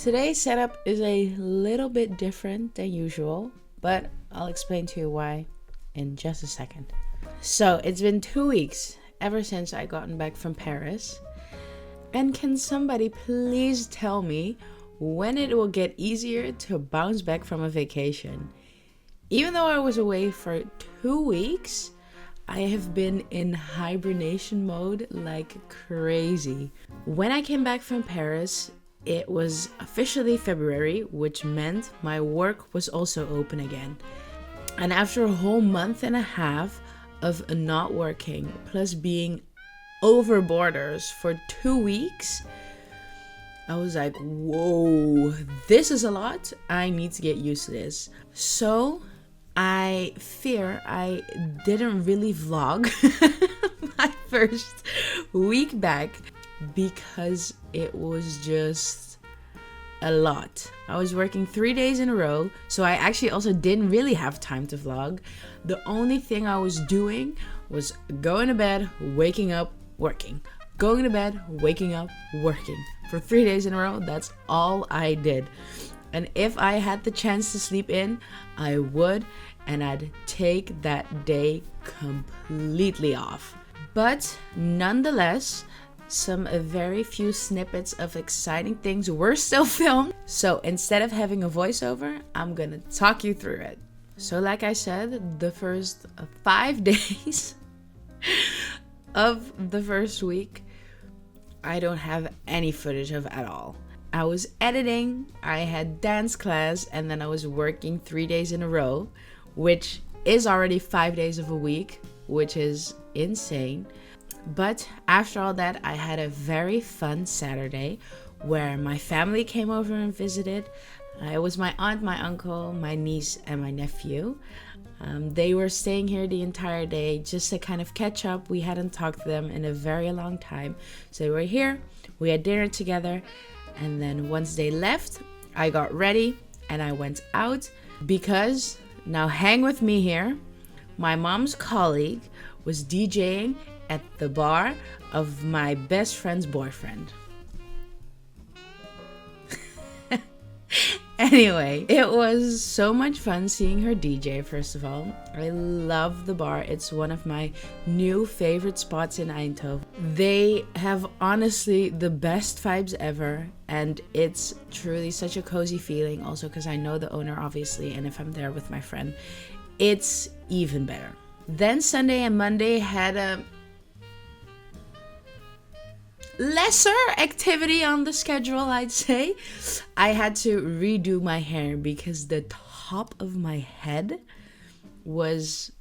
Today's setup is a little bit different than usual, but I'll explain to you why in just a second. So it's been 2 weeks ever since I gotten back from Paris. And can somebody please tell me when it will get easier to bounce back from a vacation? Even though I was away for 2 weeks, I have been in hibernation mode like crazy. When I came back from Paris, it was officially February, which meant my work was also open again. And after a whole month and a half of not working, plus being over borders for 2 weeks, I was like, whoa, this is a lot. I need to get used to this. So I fear I didn't really vlog my first week back because it was just a lot. I was working 3 days in a row, so I actually also didn't really have time to vlog. The only thing I was doing was going to bed, waking up, working. Going to bed, waking up, working. For 3 days in a row, that's all I did. And if I had the chance to sleep in, I would, and I'd take that day completely off. But nonetheless, some very few snippets of exciting things were still filmed. So instead of having a voiceover, I'm gonna talk you through it. So like I said, the first 5 days of the first week, I don't have any footage of at all. I was editing, I had dance class, and then I was working 3 days in a row, which is already 5 days of a week, which is insane. But after all that, I had a very fun Saturday where my family came over and visited. It was my aunt, my uncle, my niece, and my nephew. They were staying here the entire day just to kind of catch up. We hadn't talked to them in a very long time. So they were here, we had dinner together, and then once they left, I got ready and I went out because, now hang with me here, my mom's colleague was DJing at the bar of my best friend's boyfriend. Anyway, it was so much fun seeing her DJ, first of all. I love the bar. It's one of my new favorite spots in Eindhoven. They have honestly the best vibes ever, and it's truly such a cozy feeling, also because I know the owner, obviously, and if I'm there with my friend, it's even better. Then Sunday and Monday had a lesser activity on the schedule, I'd say. I had to redo my hair because the top of my head was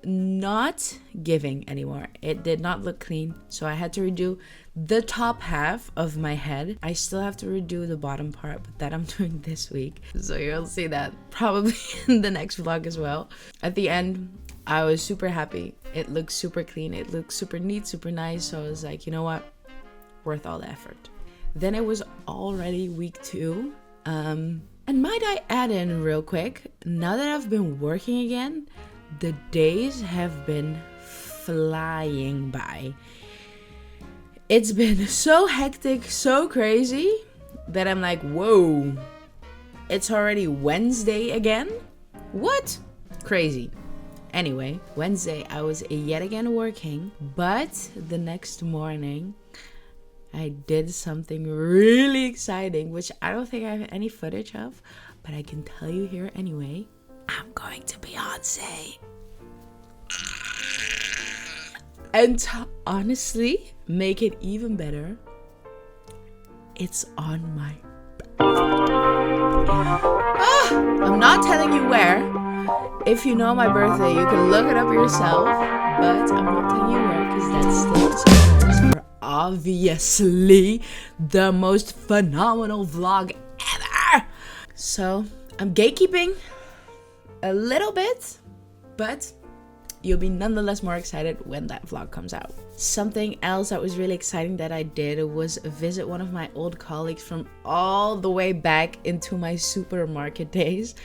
not giving anymore. It did not look clean, so I had to redo the top half of my head. I still have to redo the bottom part, but that I'm doing this week, so you'll see that probably in the next vlog as well. At the end, I was super happy. It looks super clean. It looks super neat, super nice. So I was like, you know what? Worth all the effort. Then it was already week 2. And might I add in real quick, now that I've been working again, the days have been flying by. It's been so hectic, so crazy that I'm like, whoa, it's already Wednesday again? What? Crazy. Anyway, Wednesday I was yet again working, but the next morning I did something really exciting, which I don't think I have any footage of, but I can tell you here anyway. I'm going to Beyonce. And to honestly make it even better, it's on my I'm not telling you where. If you know my birthday, you can look it up yourself, but I'm not telling you where because that's still a surprise for obviously the most phenomenal vlog ever. So I'm gatekeeping a little bit, but you'll be nonetheless more excited when that vlog comes out. Something else that was really exciting that I did was visit one of my old colleagues from all the way back into my supermarket days.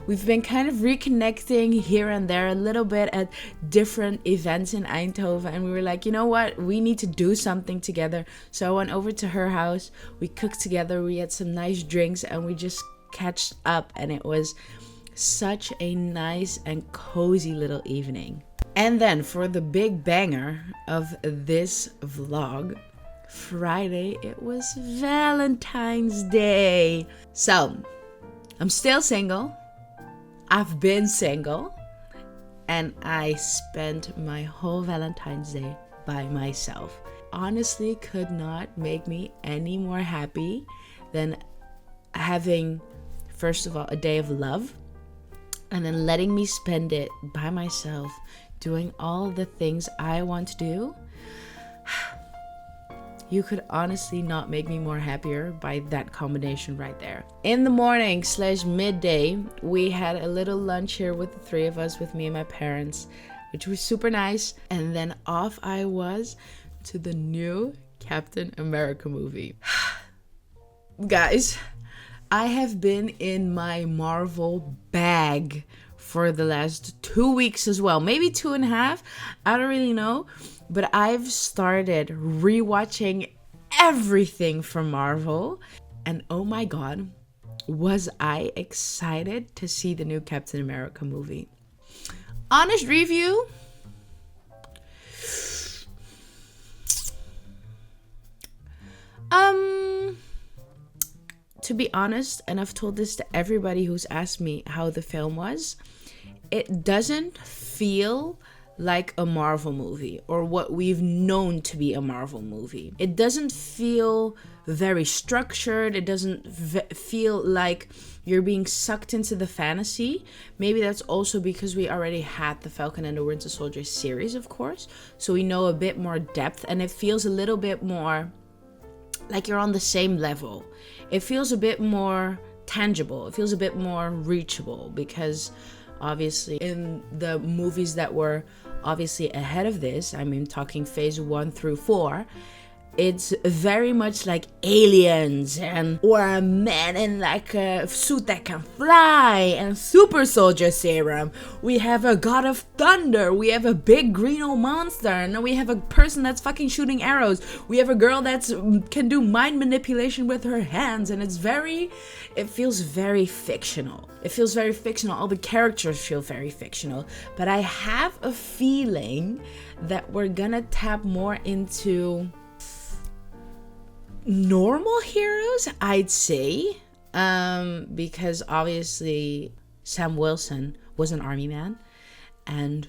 We've been kind of reconnecting here and there a little bit at different events in Eindhoven, and we were like, you know what, we need to do something together. So I went over to her house, we cooked together, we had some nice drinks, and we just catched up, and it was such a nice and cozy little evening. And then for the big banger of this vlog, Friday, it was Valentine's Day. So I'm still single. I've been single, and I spent my whole Valentine's Day by myself. Honestly, could not make me any more happy than having, first of all, a day of love, and then letting me spend it by myself, doing all the things I want to do. You could honestly not make me more happier by that combination right there. In the morning / midday, we had a little lunch here with the three of us, with me and my parents, which was super nice. And then off I was to the new Captain America movie. Guys, I have been in my Marvel bag for the last 2 weeks as well. Maybe 2.5. I don't really know. But I've started rewatching everything from Marvel. And oh my god, was I excited to see the new Captain America movie. Honest review. To be honest, and I've told this to everybody who's asked me how the film was, it doesn't feel like a Marvel movie or what we've known to be a Marvel movie. It doesn't feel very structured. It doesn't feel like you're being sucked into the fantasy. Maybe that's also because we already had the Falcon and the Winter Soldier series, of course. So we know a bit more depth, and it feels a little bit more like you're on the same level. It feels a bit more tangible. It feels a bit more reachable, because obviously in the movies that were obviously ahead of this, I mean talking phase 1 through 4, it's very much like aliens or a man in like a suit that can fly and super soldier serum. We have a god of thunder. We have a big green old monster. And then we have a person that's fucking shooting arrows. We have a girl that can do mind manipulation with her hands. And it feels very fictional. It feels very fictional. All the characters feel very fictional. But I have a feeling that we're gonna tap more into normal heroes, I'd say, because obviously Sam Wilson was an army man, and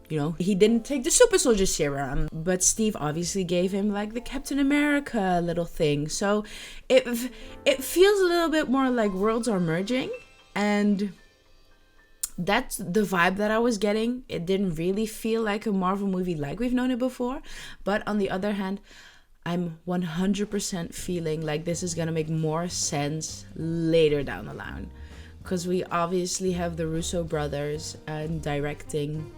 you know, he didn't take the super soldier serum, but Steve obviously gave him like the Captain America little thing. So it feels a little bit more like worlds are merging, and that's the vibe that I was getting. It didn't really feel like a Marvel movie like we've known it before, but on the other hand, I'm 100% feeling like this is going to make more sense later down the line. Because we obviously have the Russo brothers directing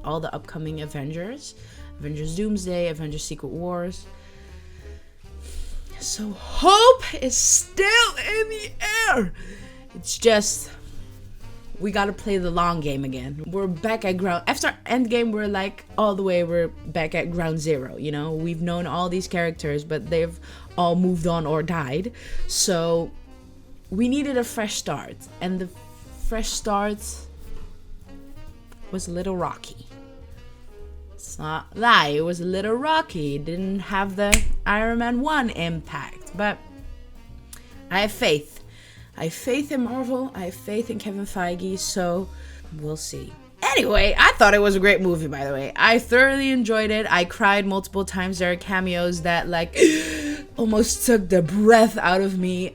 all the upcoming Avengers. Avengers Doomsday, Avengers Secret Wars. So hope is still in the air. It's just, we gotta play the long game again. We're back at ground. After Endgame, we're back at ground zero. You know, we've known all these characters, but they've all moved on or died. So we needed a fresh start, and the fresh start was a little rocky. It's not a lie, it was a little rocky. It didn't have the Iron Man 1 impact, but I have faith. I have faith in Marvel. I have faith in Kevin Feige. So we'll see. Anyway, I thought it was a great movie, by the way. I thoroughly enjoyed it. I cried multiple times. There are cameos that like almost took the breath out of me.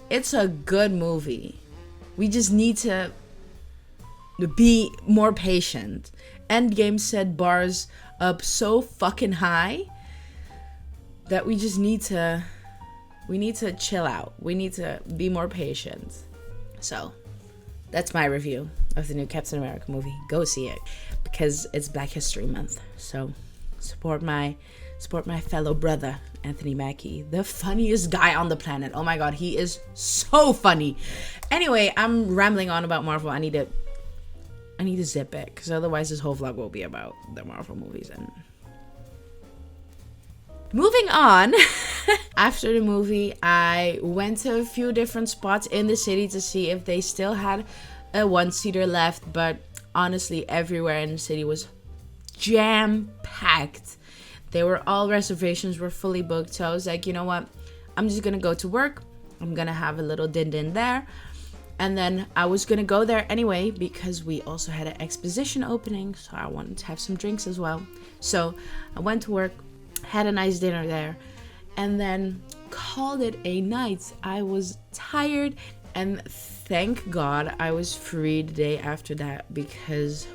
It's a good movie. We just need to be more patient. Endgame set bars up so fucking high that we just need to chill out. We need to be more patient. So that's my review of the new Captain America movie, go see it because it's Black History Month. So support my fellow brother Anthony Mackie, the funniest guy on the planet. Oh my god, he is so funny. Anyway, I'm rambling on about Marvel. I need to zip it because otherwise this whole vlog will be about the Marvel movies. And moving on, after the movie, I went to a few different spots in the city to see if they still had a one-seater left, but honestly, everywhere in the city was jam-packed. Reservations were fully booked, so I was like, you know what? I'm just gonna go to work. I'm gonna have a little din-din there. And then I was gonna go there anyway because we also had an exposition opening, so I wanted to have some drinks as well. So I went to work, had a nice dinner there, and then called it a night. I was tired, and thank God I was free the day after that because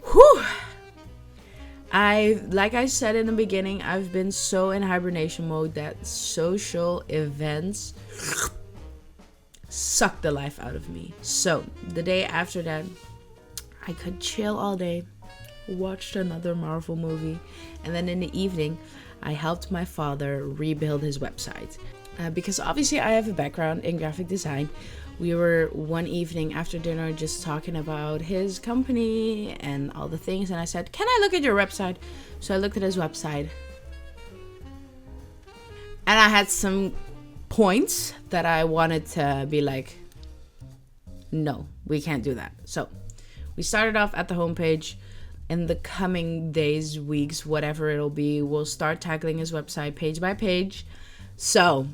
whew, like I said in the beginning, I've been so in hibernation mode that social events sucked the life out of me. So the day after that, I could chill all day, watched another Marvel movie, and then in the evening I helped my father rebuild his website because obviously I have a background in graphic design. We were one evening after dinner just talking about his company and all the things, and I said, can I look at your website? So I looked at his website and I had some points that I wanted to be like, no, we can't do that. So we started off at the homepage. In the coming days, weeks, whatever it'll be, we'll start tackling his website page by page. So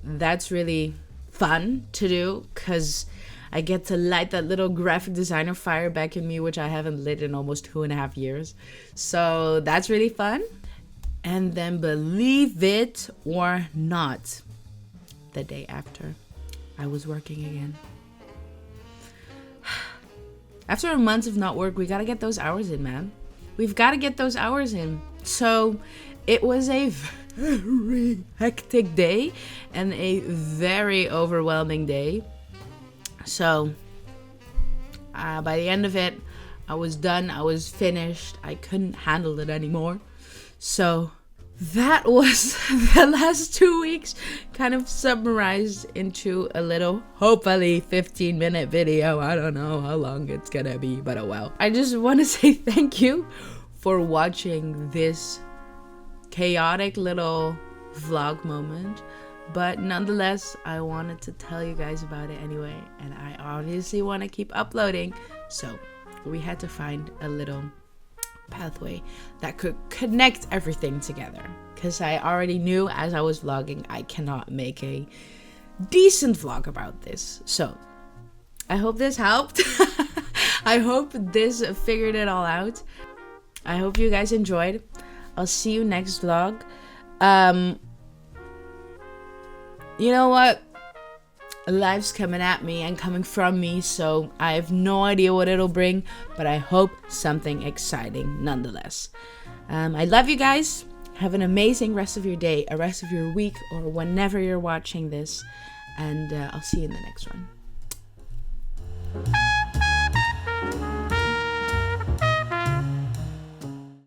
that's really fun to do because I get to light that little graphic designer fire back in me, which I haven't lit in almost 2.5 years. So that's really fun. And then believe it or not, the day after, I was working again. After a month of not work, we gotta get those hours in, man. We've gotta get those hours in. So it was a very hectic day and a very overwhelming day. So by the end of it, I was done. I was finished. I couldn't handle it anymore. So that was the last 2 weeks kind of summarized into a little, hopefully 15-minute video. I don't know how long it's gonna be, but oh well. I just want to say thank you for watching this chaotic little vlog moment, but nonetheless, I wanted to tell you guys about it anyway, and I obviously want to keep uploading, so we had to find a little pathway that could connect everything together, because I already knew as I was vlogging I cannot make a decent vlog about this. So I hope this helped. I hope this figured it all out. I hope you guys enjoyed. I'll see you next vlog. You know what? Life's coming at me and coming from me, so I have no idea what it'll bring, but I hope something exciting nonetheless. I love you guys. Have an amazing rest of your day, a rest of your week, or whenever you're watching this, and I'll see you in the next one.